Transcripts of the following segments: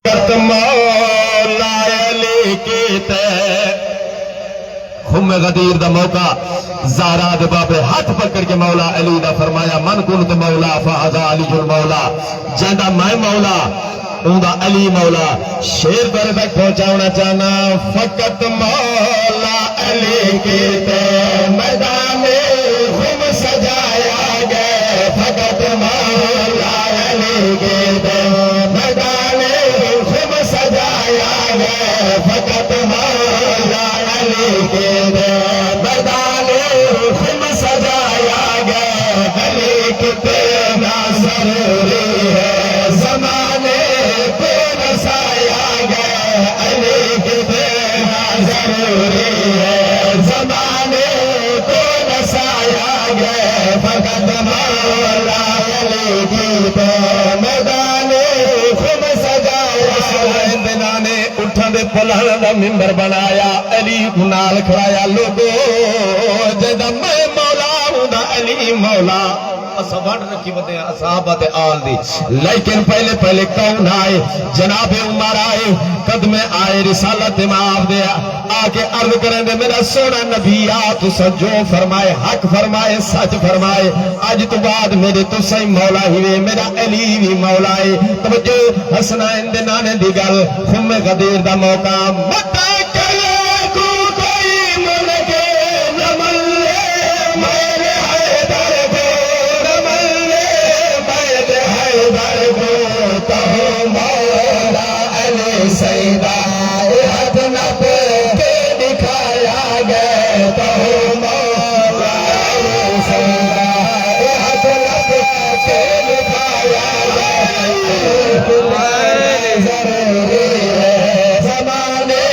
مولا علی کی خم غدیر دا موقع زہرا دے بابے ہاتھ پکڑ کے مولا علی دا فرمایا من کنت مولا فہذا علی المولا جہاں میں مولا اوندا علی مولا شیر پر تک پہنچانا چاہنا فقط مولا علی کی میدان خم سجایا گئے فقط مولا علی کی میدان خم سجایا گئے فقط مولا علی کے میدان خم سجایا گئے علی کے تیرا ضروری ہے زمانے کو نسایا گئے علی کے تیرا ضروری ہے زمانے کو نسایا گئے فقط مولا علی کی میدان خم سجایا دنوں نے اٹھن دے پلان دا ممبر بنایا علی نال کھڑایا لوگو جدا میں مولا ہوں دا علی مولا اصحاب رکھی بتے اصحابت آل دی لیکن پہلے کون آئے جناب عمر آئے قدم آئے رسالت معاف دیا آکے عرض کریں دے میرا سونا نبی تو سجو فرمائے حق فرمائے سچ فرمائے آج تو بعد میرے تو صحیح مولا ہوئے میرا علی بھی مولا ہے توجہ حسنین دے نانے دی گل خم غدیر دا موقع متا سیدہ ہاتھ نپ کے دکھایا گئے تو مولا سیدہ ہاتھ نپ کے دکھایا گئے ضروری ہے زمانے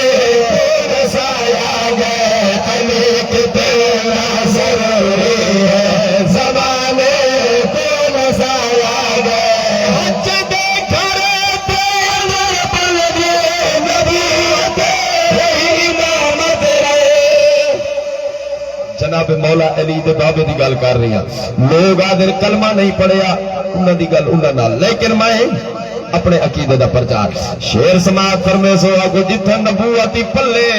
کو نسایا گئے علی کے تیرا ضروری ہے زمانے کو نسایا گئے جناب مولا علی دے بابے دی گل کر رہی ہیں لوگ آدھر کلمہ نہیں پڑھیا انہاں دی گل انہاں نال لیکن میں اپنے عقیدے دا پرچار شیر سماعت فرمے سو آگو جتھا نبوتی پلے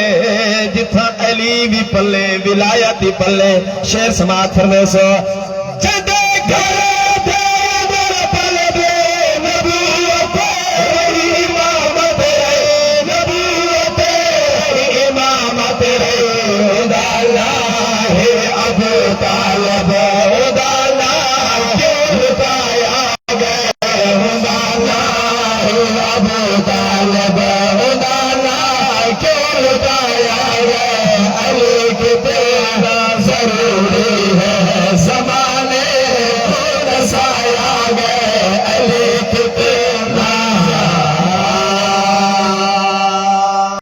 جتھا علی بھی پلے ولایتی پلے شیر سماعت فرمے سو جدے گھر